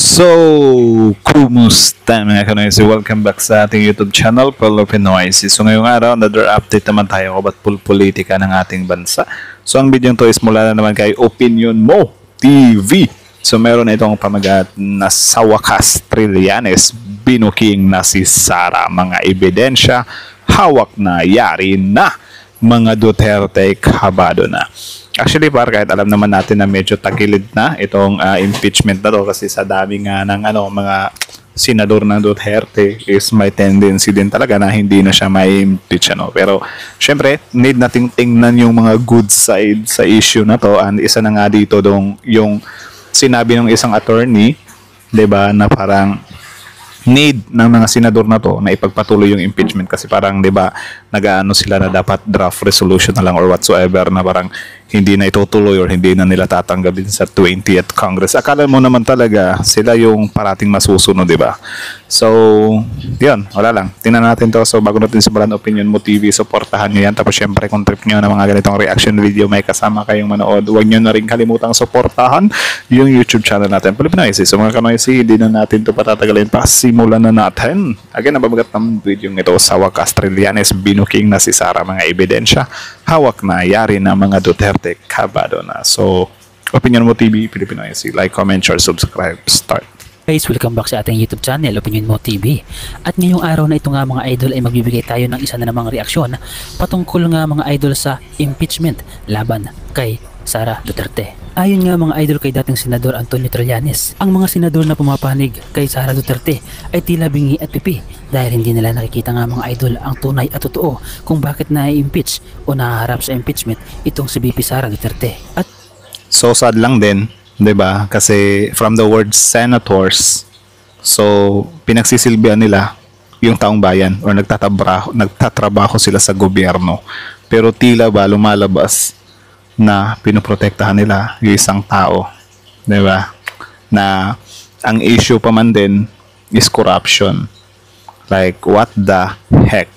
So, kumusta mga kanoysi? Welcome back sa ating YouTube channel, Polo Pinoysi. So, ngayong araw, another update naman tayo about politika ng ating bansa. So, ang video to is mula na naman kay Opinion Mo TV. So, meron itong pamagat na sa wakas, Trillanes, binuking na si Sara. Mga ebidensya, hawak na, yari na. Mga Duterte, kabado na. Actually, kahit alam naman natin na medyo tagilid na itong impeachment na to kasi sa dami nga ng mga senador ng Duterte is may tendency din talaga na hindi na siya may impeach. Pero syempre, need nating tingnan yung mga good side sa issue na to, and isa na nga dito yung sinabi ng isang attorney, 'di ba, na parang need ng mga senador na to na ipagpatuloy yung impeachment kasi parang 'di ba nag-aano sila na dapat draft resolution na lang or whatsoever na parang hindi na itutuloy or hindi na nila tatanggapin sa 20th Congress. Akala mo naman talaga sila yung parating masusunod, 'di ba? So, 'yun, wala lang. Tingnan natin 'to. So, bago natin simulan Opinion Mo TV, suportahan niyo 'yan. Tapos syempre, kung trip niyo na mga ganitong reaction video, may kasama kayong manood. Huwag niyo na rin kalimutang suportahan yung YouTube channel natin, Pilipinas. So, mga kanoysi, hindi na natin 'to patatagalin pa. Simulan na natin. Again, nababagat ng video ito sa wakas, Trillanes, binuking na si Sara. Mga ebidensya, hawak na, yari na. Mga Duterte, kabado na. So, Opinion Mo TV, Pilipinas. Like, comment, share, subscribe, start. Guys, welcome back sa ating YouTube channel, Opinion Mo TV. At ngayong araw na ito nga mga idol ay magbibigay tayo ng isa na namang reaksyon patungkol nga mga idol sa impeachment laban kay Sara Duterte. Ayon nga mga idol kay dating Senador Antonio Trillanes, ang mga senador na pumapanig kay Sara Duterte ay tila bingi at pipi dahil hindi nila nakikita nga mga idol ang tunay at totoo kung bakit na-impeach o nahaharap sa impeachment itong si VP Sara Duterte. At so sad lang din, 'di ba? Kasi from the word senators, so pinagsisilbihan nila yung taong bayan or nagtatrabaho sila sa gobyerno. Pero tila ba lumalabas na pinoprotektahan nila yung isang tao, 'di ba? Na ang issue pa man din is corruption. Like, what the heck?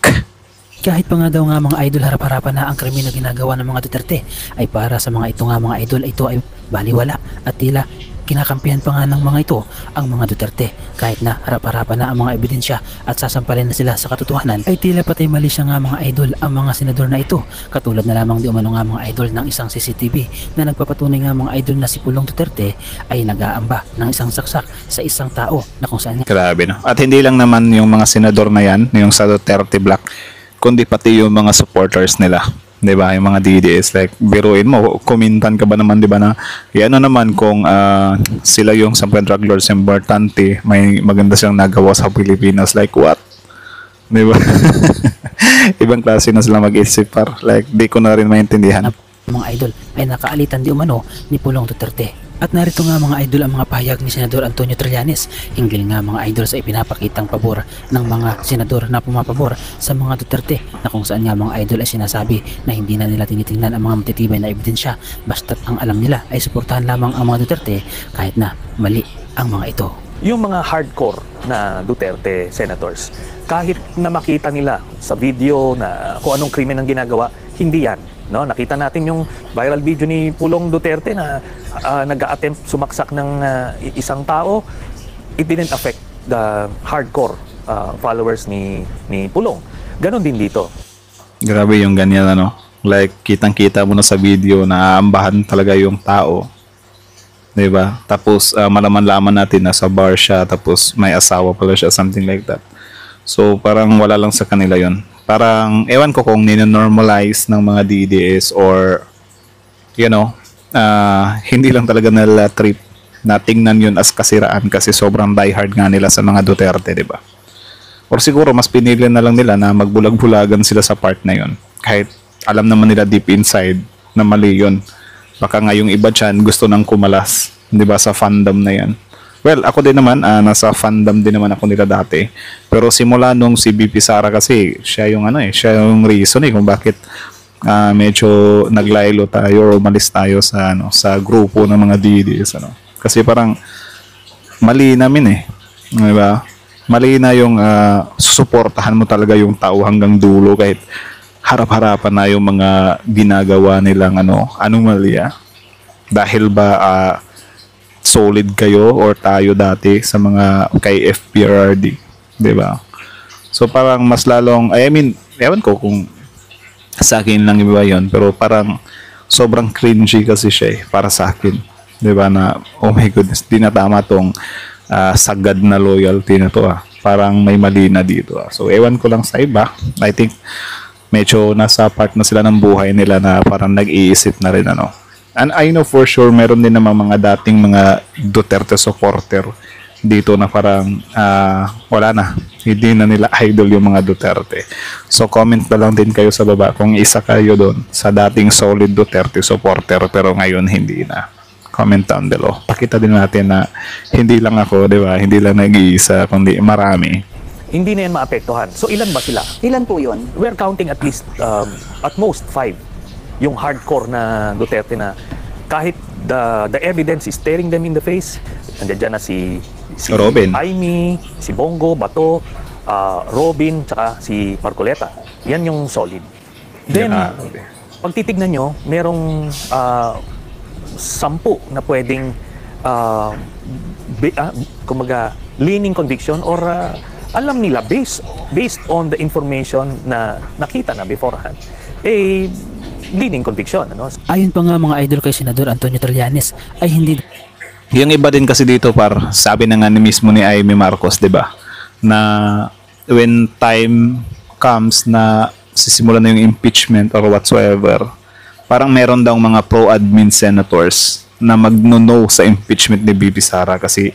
kahit pa nga daw nga mga idol harap-harapan na ang krimen na ginagawa ng mga Duterte ay para sa mga ito nga mga idol ito ay baliwala at tila kinakampihan pa nga ng mga ito ang mga Duterte kahit na harap-harapan na ang mga ebidensya at sasampalin na sila sa katotohanan ay tila patay mali siya nga mga idol ang mga senador na ito katulad na lamang di umano nga mga idol ng isang CCTV na nagpapatunay nga mga idol na si Pulong Duterte ay nag-aamba ng isang saksak sa isang tao na kung saan grabe, no? At hindi lang naman yung mga senador na yan, yung sa Duterte Black, kundi pati yung mga supporters nila, 'di ba? Yung mga DDS, like biruin mo, kumintan ka ba naman, 'di ba, na ano naman kung sila yung sa drug lords importante, may maganda siyang nagawa sa Pilipinas, like what? 'Di ba? Ibang klase na sila mag-isip, like di ko na rin maintindihan. Mga idol ay nakaalitan di umano ni Pulong Duterte. At narito nga mga idol ang mga pahayag ni Senador Antonio Trillanes hinggil nga mga idol sa ipinapakitang pabor ng mga senador na pumapabor sa mga Duterte na kung saan nga mga idol ay sinasabi na hindi na nila tinitingnan ang mga matitibay na ebidensya basta't ang alam nila ay suportahan lamang ang mga Duterte kahit na mali ang mga ito. Yung mga hardcore na Duterte senators, kahit na makita nila sa video na kung anong krimen ang ginagawa, hindi yan. No, nakita natin yung viral video ni Pulong Duterte na nag-a-attempt sumaksak ng isang tao. It didn't affect the hardcore followers ni Pulong. Ganon din dito. Grabe yung ganyan, ano? Like, kitang-kita mo na sa video na ambahan talaga yung tao. 'Di ba? Tapos malaman-laman natin na sa bar siya, tapos may asawa pala siya, something like that. So, parang wala lang sa kanila yon. Parang, ewan ko kung nino-normalize ng mga DDS or, hindi lang talaga nila trip na tingnan yun as kasiraan kasi sobrang diehard nga nila sa mga Duterte, di ba? Or siguro, mas pinili na lang nila na magbulag-bulagan sila sa part na yun. Kahit alam naman nila deep inside na mali yun. Baka nga yung iba dyan gusto nang kumalas, di ba, sa fandom na yan. Well, ako din naman, nasa fandom din naman ako nila dati. Pero simula nung si VP Sara kasi, siya yung siya yung reason kung bakit medyo naglaylo tayo or umalis tayo sa sa grupo ng mga DDS, Kasi parang mali namin di ba? Mali na yung susuportahan mo talaga yung tao hanggang dulo kahit harap-harapan na yung mga ginagawa nilang anomalya. Dahil ba solid kayo or tayo dati sa mga kay FPRRD, 'di ba? So parang mas lalong, I mean, ewan ko kung sa akin lang iba 'yon, pero parang sobrang cringy kasi siya para sa akin, 'di ba, na oh my goodness, di na tama tong sagad na loyalty na to Parang may mali na dito So ewan ko lang sa iba, I think medyo nasa part na sila ng buhay nila na parang nag-iisip na rin And I know for sure meron din naman mga dating mga Duterte supporter dito na parang wala na, hindi na nila idol yung mga Duterte. So comment na lang din kayo sa baba kung isa kayo doon sa dating solid Duterte supporter pero ngayon hindi na. Comment down below. Pakita din natin na hindi lang ako, di ba? Hindi lang nag-iisa, kundi marami. Hindi na yan maapektuhan. So ilan ba sila? Ilan po yun? We're counting at least, at most 5. Yung hardcore na Duterte na kahit the evidence is staring them in the face. Nandiyan na si Robin, Aimee, si Bongo, Bato, Robin, tsaka si Marcoleta. Yan yung solid. Then, pag titignan nyo, merong 10 na pwedeng kumaga leaning conviction or alam nila based on the information na nakita na beforehand leaning conviction Ayon pa nga mga idol kay Senador Antonio Trillanes ay hindi yung iba din kasi dito sabi na nga ni mismo ni Aimee Marcos, 'di ba? Na when time comes na sisimulan na yung impeachment or whatsoever, parang meron daw mga pro-admin senators na magno-no sa impeachment ni BP Sara kasi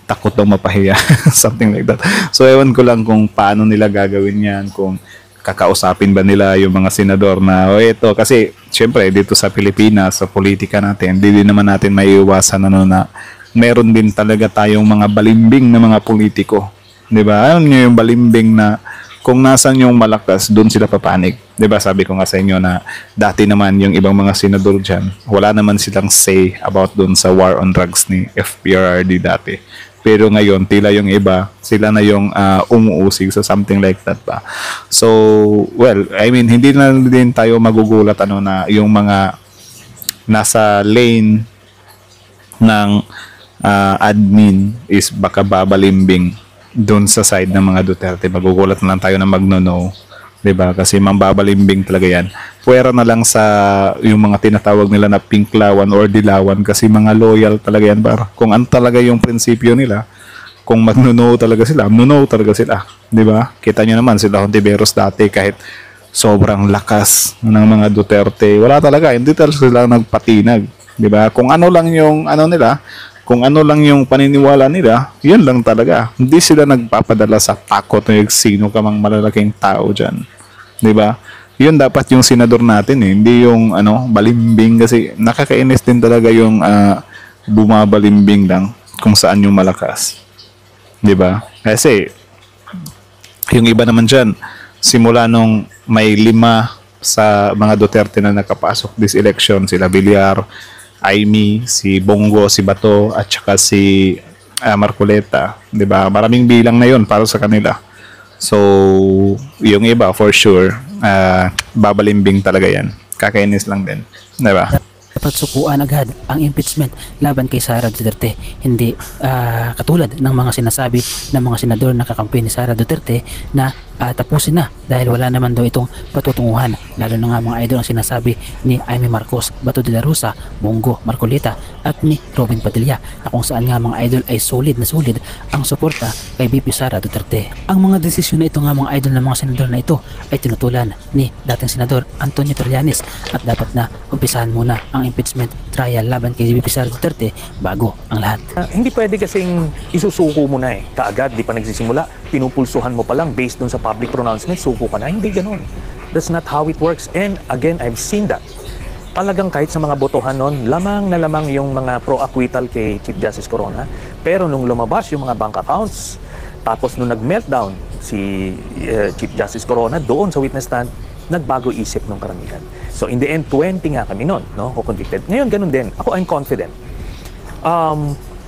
takot daw mapahiya. Something like that. So, ewan ko lang kung paano nila gagawin yan, kung kakausapin ba nila yung mga senador na, ito, kasi, syempre, dito sa Pilipinas, sa politika natin, hindi din naman natin maiiwasan na meron din talaga tayong mga balimbing na mga politiko. Diba? Alam nyo yung balimbing na kung nasan yung malakas, doon sila papanig. 'Di ba? Sabi ko nga sa inyo na dati naman yung ibang mga senador diyan, wala naman silang say about doon sa war on drugs ni FPRRD dati. Pero ngayon, tila yung iba, sila na yung umuusig sa something like that ba. So, well, I mean, hindi na din tayo magugulat na yung mga nasa lane ng admin is baka babalimbing doon sa side ng mga Duterte. Magugulat na lang tayo na magno-no, 'di ba? Kasi mambabalimbing talaga 'yan. Puwera na lang sa yung mga tinatawag nila na pinklawan or dilawan kasi mga loyal talaga 'yan, bar. Kung ano talaga yung prinsipyo nila, kung magno-no talaga sila, no talaga sila, 'di ba? Kita niyo naman sila Hontiveros dati kahit sobrang lakas ng mga Duterte, wala talaga, hindi talaga sila nagpatinag, 'di ba? Kung ano lang yung nila, kung ano lang yung paniniwala nila, yun lang talaga. Hindi sila nagpapadala sa takot na yung sino ka mang malalaking tao dyan. Diba? Yun dapat yung senador natin Hindi yung balimbing kasi nakakainis din talaga yung bumabalimbing lang kung saan yung malakas. Diba? Kasi yung iba naman dyan, simula nung may 5 sa mga Duterte na nakapasok this election, sila Villar, Aimee, si Bongo, si Bato, at saka si Marcoleta, 'di ba? Maraming bilang na 'yon para sa kanila. So, yung iba for sure, babalimbing talaga 'yan. Kakainis lang din, 'di ba? dapat sukuan agad ang impeachment laban kay Sara Duterte. Hindi katulad ng mga sinasabi ng mga senador na kakampi ni Sara Duterte na tapusin na dahil wala naman daw itong patutunguhan. Lalo na nga mga idol ang sinasabi ni Aimee Marcos, Bato de la Rosa, Bongo Marcoleta at ni Robin Padilla na kung saan nga mga idol ay solid na solid ang suporta kay VP Sara Duterte. Ang mga desisyon na ito nga mga idol ng mga senador na ito ay tinutulan ni dating senador Antonio Trillanes at dapat na umpisahan muna ang impeachment trial laban kay VP Sara Duterte bago ang lahat. Hindi pwede kasing isusuko mo na kaagad, di pa nagsisimula, pinupulsuhan mo pa lang based dun sa public pronouncement, suko ka na. Hindi ganun. That's not how it works. And again, I've seen that. Talagang kahit sa mga botohan nun, lamang na lamang yung mga pro-acquittal kay Chief Justice Corona. Pero nung lumabas yung mga bank accounts, tapos nung nag-meltdown si Chief Justice Corona doon sa witness stand, nagbago isip ng karamihan. So in the end, 20 nga kami nun, no, convicted. Ngayon, ganun din. Ako, I'm confident.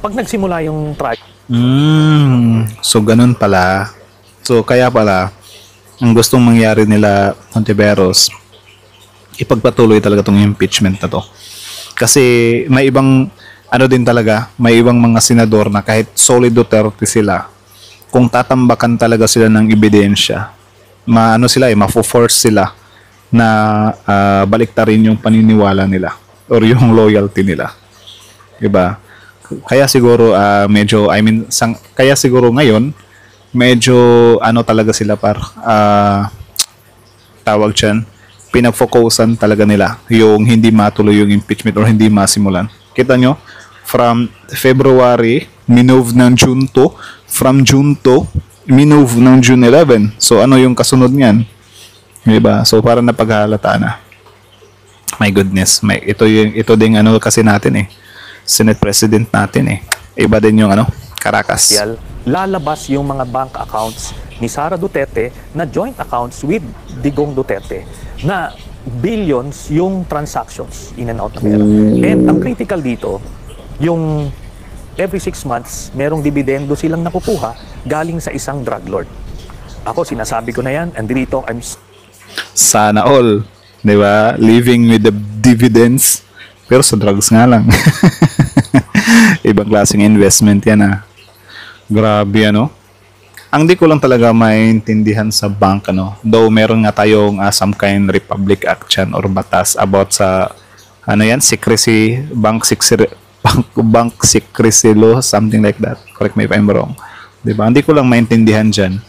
Pag nagsimula yung trial, so ganun pala. So kaya pala ang gustong mangyari nila Hontiveros, ipagpatuloy talaga tong impeachment na to. Kasi may ibang ano din talaga, may ibang mga senador na kahit solid Duterte sila, kung tatambakan talaga sila ng ebidensya, maano sila mafo-force sila na baliktarin yung paniniwala nila or yung loyalty nila. Diba? Kaya siguro kaya siguro ngayon medyo ano talaga sila tawag dyan, pinag-focusan talaga nila yung hindi matuloy yung impeachment or hindi masimulan. Kita nyo, from February, minove ng June 2, from June 2, minove ng June 11. So ano yung kasunod niyan? Diba? So parang napaghalata na. My goodness, ito ding ano kasi natin Senate President natin Iba din yung Caracas. Lalabas yung mga bank accounts ni Sara Duterte na joint accounts with Digong Duterte na billions yung transactions in and out na pera. And ang critical dito, yung every 6 months, merong dividendo silang nakukuha galing sa isang drug lord. Ako, sinasabi ko na yan, and dito, sana all, di ba? Living with the dividends, pero sa drugs nga lang. Ibang klaseng investment yan Grabe Ang di ko lang talaga maintindihan sa bank though meron nga tayong some kind Republic Act yan or batas about sa secrecy, bank secrecy law, something like that. Correct me if I'm wrong. Diba? Hindi ko lang maintindihan dyan.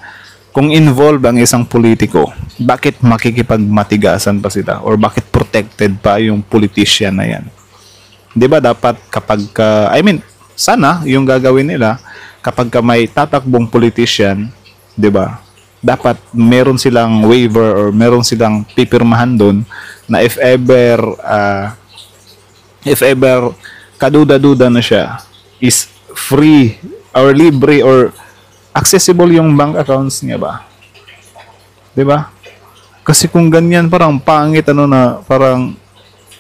Kung involved ang isang politiko, bakit makikipagmatigasan pa sila? Or bakit protected pa yung politician na yan? Diba dapat sana yung gagawin nila, kapag may tatakbong politician, 'di ba? Dapat meron silang waiver or meron silang pipirmahan doon na if ever kaduda-duda na siya, is free or libre or accessible yung bank accounts niya ba? 'Di ba? Kasi kung ganyan parang pangit na parang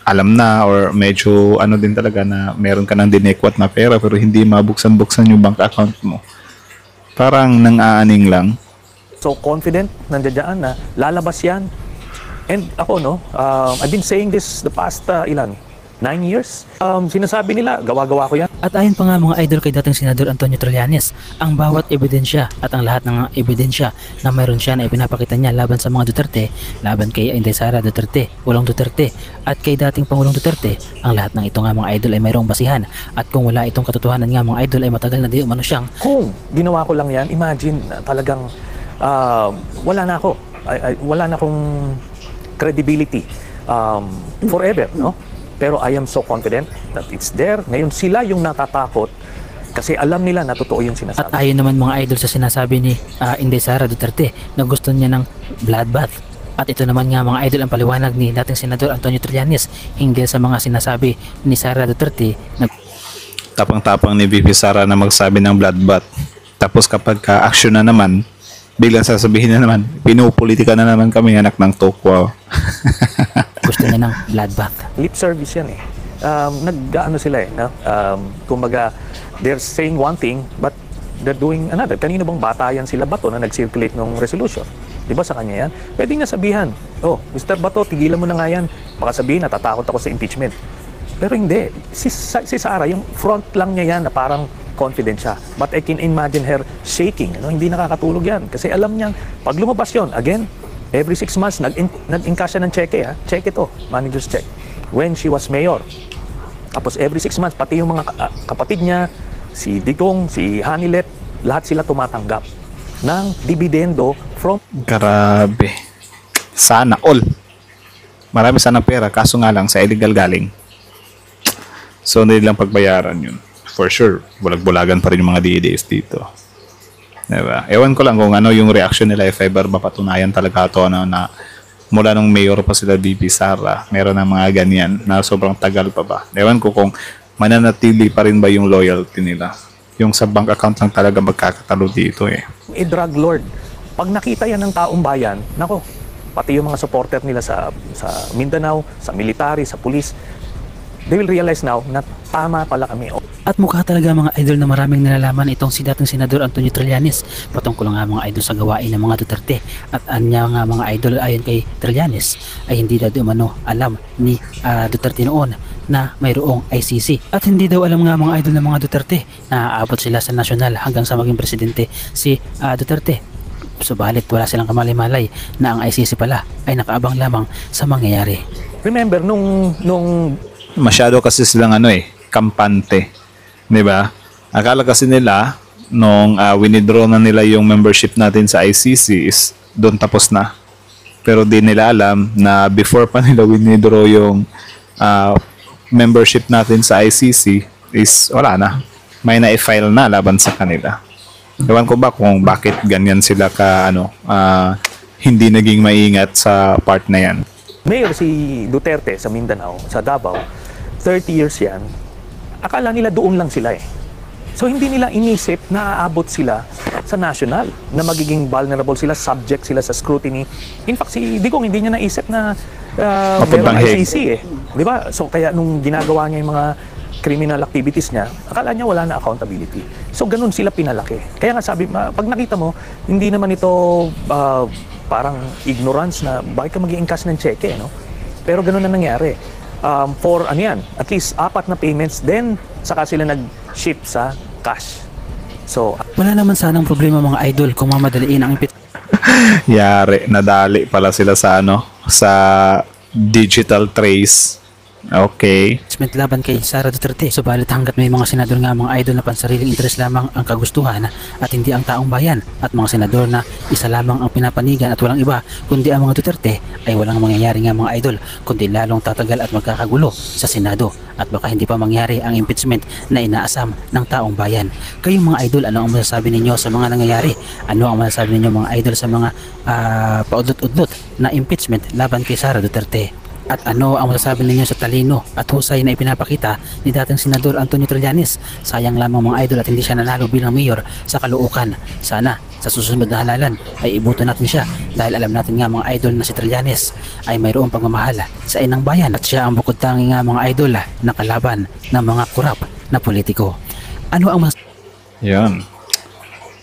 alam na or medyo din talaga na meron ka ng dinekwat na pera pero hindi mabuksan-buksan yung bank account mo. Parang nang-aaning lang. So confident nandiyan na lalabas yan. And ako I've been saying this the past 9 years. Sinasabi nila, gawa-gawa ko yan. At ayon pa nga mga idol kay dating Senador Antonio Trillanes, ang bawat ebidensya at ang lahat ng ebidensya na mayroon siya na ipinapakita niya laban sa mga Duterte, laban kay Inday Sara Duterte, Pulong Duterte, at kay dating Pangulong Duterte, ang lahat ng ito nga mga idol ay mayroong basihan. At kung wala itong katotohanan nga mga idol ay matagal na di umano siyang kung ginawa ko lang yan, imagine talagang wala na ako. Wala na akong credibility forever, Pero I am so confident that it's there. Ngayon sila yung natatakot kasi alam nila na totoo yung sinasabi. At ayon naman mga idol sa sinasabi ni Inday Sara Duterte na gusto niya ng bloodbath. At ito naman nga mga idol ang paliwanag ni dating Senador Antonio Trillanes hinggil sa mga sinasabi ni Sara Duterte na tapang-tapang ni VP Sara na magsabi ng bloodbath. Tapos kapag ka-action na naman, biglang sasabihin na naman, pinupolitika na naman kami, anak ng tokwa. gusto niya ng bloodbath. Lip service yan nag-ano sila kumbaga, they're saying one thing but they're doing another. Kanino bang batayan sila Bato na nag-circulate ng resolution? Di ba sa kanya yan? Pwede nga sabihan, Mr. Bato, tigilan mo na nga yan. Baka sabihin, natatakot ako sa impeachment. Pero hindi. Si Sara, yung front lang niya yan na parang confident siya. But I can imagine her shaking. Hindi nakakatulog yan. Kasi alam niya, pag lumabas yun, again, every 6 months, nag-encash siya ng cheque. Cheque ito, manager's check. When she was mayor. Tapos every 6 months, pati yung mga kapatid niya, si Digong, si Hanilet, lahat sila tumatanggap ng dividendo from... Grabe. Sana all. Marami sana pera, kaso nga lang sa illegal galing. So, hindi lang pagbayaran yun. For sure, bulag-bulagan pa rin yung mga DDS dito. Diba? Ewan ko lang kung ano yung reaction nila if ever mapatunayan talaga ito na mula nung mayor pa sila VP Sara, meron ng mga ganyan na sobrang tagal pa ba. Ewan ko kung mananatili pa rin ba yung loyalty nila. Yung sa bank account lang talaga magkakatalo dito Drug lord. Pag nakita yan ng taong bayan, nako, pati yung mga supporter nila sa Mindanao, sa military, sa police, they will realize now na tama pala kami. At mukha talaga mga idol na maraming nalalaman itong si dating Senador Antonio Trillanes patungkol nga mga idol sa gawain ng mga Duterte. At anya nga mga idol ayon kay Trillanes ay hindi daw umano alam ni Duterte noon na mayroong ICC. At hindi daw alam nga mga idol ng mga Duterte na aabot sila sa nasyonal hanggang sa maging presidente si Duterte. Subalit wala silang kamalay-malay na ang ICC pala ay nakaabang lamang sa mangyayari. Remember, nung Masyado kasi silang kampante. 'Di ba? Akala kasi nila nung winidraw na nila yung membership natin sa ICC is doon tapos na. Pero di nila alam na before pa nila winidraw yung membership natin sa ICC is wala na. May na-file na laban sa kanila. Ewan ko ba kung bakit ganyan sila hindi naging maingat sa part na yan. mayor si Duterte sa Mindanao, sa Davao, 30 years yan, akala nila doon lang sila eh. So hindi nila inisip na aabot sila sa national, na magiging vulnerable sila, subject sila sa scrutiny. In fact, si Digong hindi niya naisip na meron ICC eh. Di ba? So kaya nung ginagawa niya yung mga criminal activities niya, akala niya wala na accountability. So ganun sila pinalaki. Kaya nga sabi, pag nakita mo, hindi naman ito parang ignorance na bakit ka mag-i-encash ng cheque, no? Pero ganun na nangyari. For at least 4 na payments, then saka sila nag-ship sa cash. So, Wala naman sanang problema mga idol kung mamadaliin ang Yari, nadali pala sila sa sa digital trace. Okay. impeachment laban kay Sara Duterte. Subalit hanggat may mga senador nga mga idol na pansariling interes lamang ang kagustuhan at hindi ang taong bayan, at mga senador na isa lamang ang pinapanigan at walang iba kundi ang mga Duterte, ay walang mangyayari nga mga idol kundi lalong tatagal at magkakagulo sa Senado, at baka hindi pa mangyari ang impeachment na inaasam ng taong bayan. Kayong mga idol, ano ang masasabi ninyo sa mga nangyayari? Ano ang masasabi ninyo mga idol sa mga paudlot-udlot na impeachment laban kay Sara Duterte? At ano ang masasabi ninyo sa talino at husay na ipinapakita ni dating Senador Antonio Trillanes? Sayang lamang mga idol at hindi siya nanalo bilang mayor sa Caloocan. Sana sa susunod na halalan ay iboto natin siya, dahil alam natin nga mga idol na si Trillanes ay mayroong pagmamahal sa inang bayan, at siya ang bukod tangi nga mga idol na kalaban ng mga kurap na politiko. Ano ang Yan.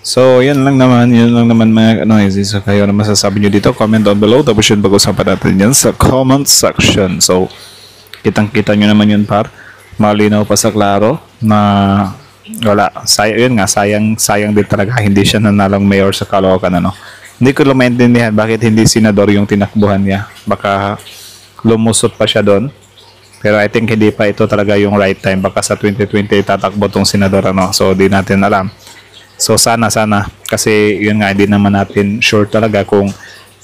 So, yun lang naman mga so kayo na masasabi nyo dito, comment down below, tapos yun pag-usapan natin yan sa comment section. So, kitang-kita nyo naman yun malinaw pa sa klaro na wala, sayang din talaga hindi siya nanalong mayor sa Caloocan, Hindi ko lang maintindihan bakit hindi senador yung tinakbuhan niya. Baka lumusot pa siya doon. Pero I think hindi pa ito talaga yung right time. Baka sa 2020 tatakbo tong senador, So, di natin alam. So sana kasi yun nga, hindi naman natin sure talaga kung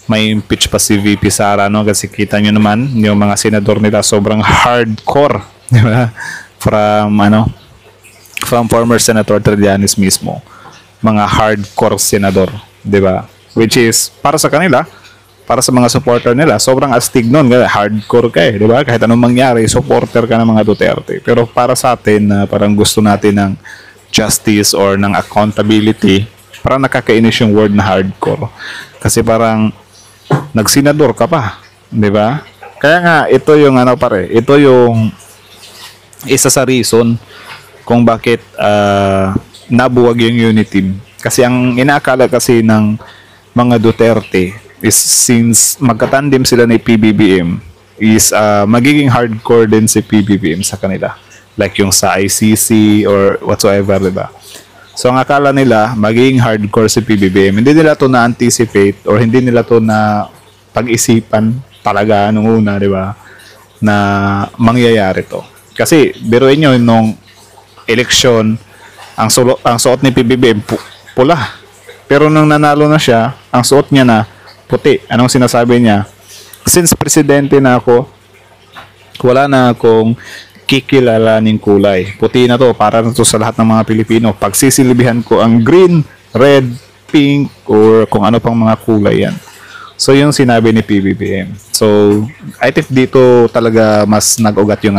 may impeach pa si VP Sara, kasi kita nyo naman yung mga senador nila sobrang hardcore, di ba? From former Senator Trillanes mismo, mga hardcore senador, di ba? Which is para sa kanila, para sa mga supporter nila, sobrang astig nun, hardcore ka di ba? Kahit anong mangyari, supporter ka ng mga Duterte. Pero para sa atin, parang gusto natin ng justice or ng accountability, parang nakakainis yung word na hardcore. Kasi parang nagsenador ka pa, di ba? Kaya nga, ito yung ito yung isa sa reason kung bakit nabuwag yung unity. Kasi ang inaakala kasi ng mga Duterte is since magkatandem sila ni PBBM, is magiging hardcore din si PBBM sa kanila. Like yung sa ICC or whatsoever, diba? So ang akala nila, magiging hardcore si PBBM. Hindi nila to na-anticipate or hindi nila to na pag-isipan talaga nung una, diba? Na mangyayari to. Kasi, biruin nyo, nung eleksyon, ang suot ni PBBM, pula. Pero nung nanalo na siya, ang suot niya na puti. Anong sinasabi niya? Since presidente na ako, wala na akong kikilalaning kulay. Puti na to, para na to sa lahat ng mga Pilipino. Pagsisilibihan ko ang green, red, pink, or kung ano pang mga kulay yan. So, yung sinabi ni PBBM. So, I think dito talaga mas nag-ugat yung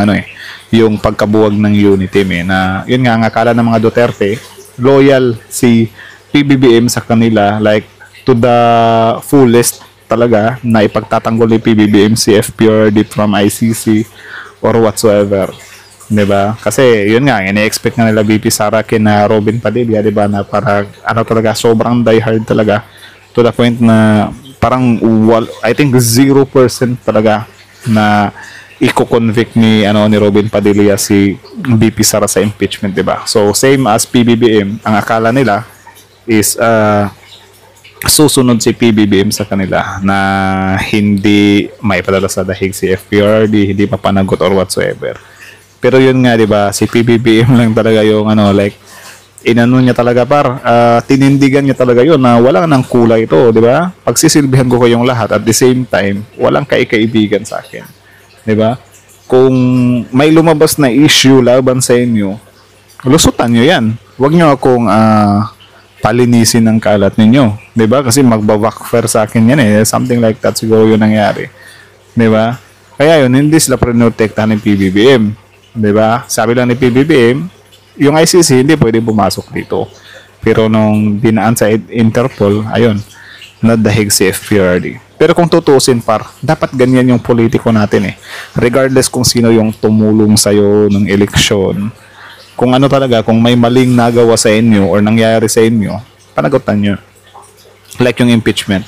yung pagkabuwag ng unity team, na yun nga, ang akala ng mga Duterte, loyal si PBBM sa kanila, like, to the fullest talaga, na ipagtatanggol ni PBBM si FPRD from ICC or whatsoever. 'Di ba? Kasi yun nga, ini-expect nga nila VP Sara kina Robin Padilla, 'di ba, na para ano talaga, sobrang diehard talaga to the point na parang I think 0% talaga na i-convict ni Robin Padilla si VP Sara sa impeachment, 'di ba? So same as PBBM, ang akala nila is susunod si PBBM sa kanila na hindi maipadala sa dahig si FPRD, hindi papanagot or whatsoever. Pero yun nga, 'di ba, si PBBM lang talaga yung inano niya talaga tinindigan niya talaga yun na wala nang kulay ito, 'di ba? Pagsisilbihan ko kayong lahat at the same time, walang kaibigan sa akin. 'Di ba? Kung may lumabas na issue laban sa inyo, lusutan niyo 'yan. Huwag niyo akong palinisin ng kalat ninyo, 'di ba? Kasi magba-backfire sa akin 'yan eh. Something like that siguro 'yung nangyari. 'Di ba? Kaya yun, hindi sila prinotektahan ng PBBM. 'Di ba? Sabi lang ni PBBM, yung ICC hindi pwede pumasok dito. Pero nung dinaan sa Interpol, ayun, nadahig si FPRD. Pero kung tutusin dapat ganyan yung politiko natin eh. Regardless kung sino yung tumulong sa'yo ng eleksyon, kung ano talaga, kung may maling nagawa sa inyo or nangyari sa inyo, panagutan nyo. Like yung impeachment.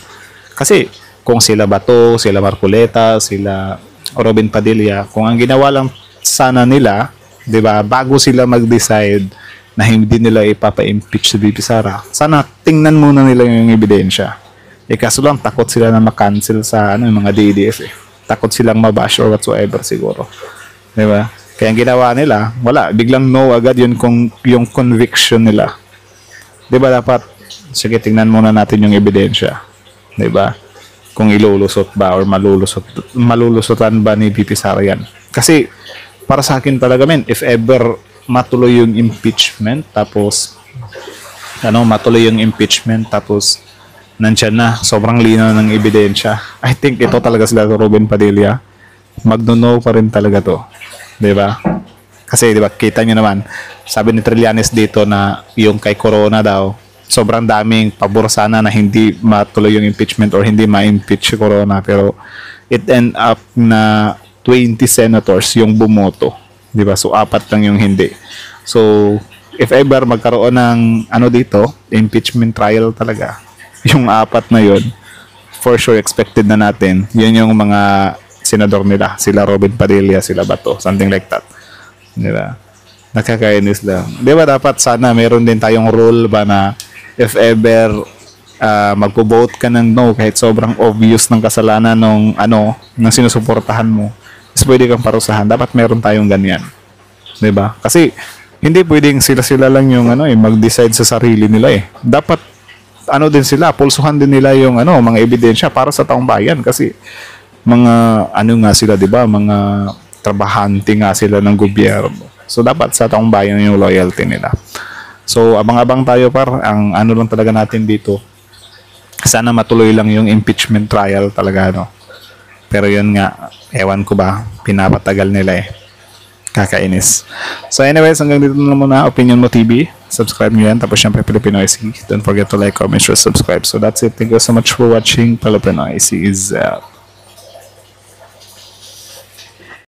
Kasi kung sila Bato, sila Marcoleta, sila Robin Padilla, kung ang ginawa lang sana nila, 'di ba, bago sila mag-decide na hindi nila ipapa-impeach si VP Sara, sana tingnan muna nila yung ebidensya. Kaso lang takot sila na ma-cancel sa yung mga DDS eh. Takot silang mabash or whatsoever siguro. 'Di ba? Kaya ang ginawa nila, wala, biglang no agad yun kung yung conviction nila. 'Di ba dapat sige, tingnan muna natin yung ebidensya. 'Di ba? Kung ilulusot ba or malulusotan ba ni VP Sara yan. Kasi para sa akin talaga if ever matuloy yung impeachment tapos nandyan na, sobrang linaw ng ebidensya, I think ito talaga sila Robin Padilla, magno-no pa rin talaga to, 'di ba? Kasi 'di ba, kita niyo naman, sabi ni Trillanes dito na yung kay Corona daw, sobrang daming pabor sana na hindi matuloy yung impeachment or hindi ma-impeach si Corona, pero it end up na 20 senators yung bumoto, 'di ba? So 4 lang yung hindi. So if ever magkaroon ng dito, impeachment trial talaga, yung 4 na yun, for sure expected na natin, yun yung mga senador nila, sila Robin Padilla, sila Bato, something like that. 'Di ba? Nakakainis lang. 'Di ba dapat sana meron din tayong rule ba na if ever magpo-vote ka ng no kahit sobrang obvious ng kasalanan ng sinusuportahan mo, is pwede kang parusahan. Dapat meron tayong ganyan. 'Di ba? Kasi hindi pwedeng sila lang yung mag-decide sa sarili nila eh. Dapat din sila, pulsuhan din nila yung mga ebidensya para sa taong bayan, kasi mga nga sila, 'di ba? Mga trabahante nga sila ng gobyerno. So dapat sa taong bayan yung loyalty nila. So abang-abang tayo ang lang talaga natin dito. Sana matuloy lang yung impeachment trial talaga Pero yun nga, ewan ko ba, pinapatagal nila eh. Kakainis. So anyways, hanggang dito na muna Opinion Mo TV. Subscribe nyo yan. Tapos syempre Pilipinoisy. Don't forget to like, comment, share, subscribe. So that's it. Thank you so much for watching. Pilipinoisy is out.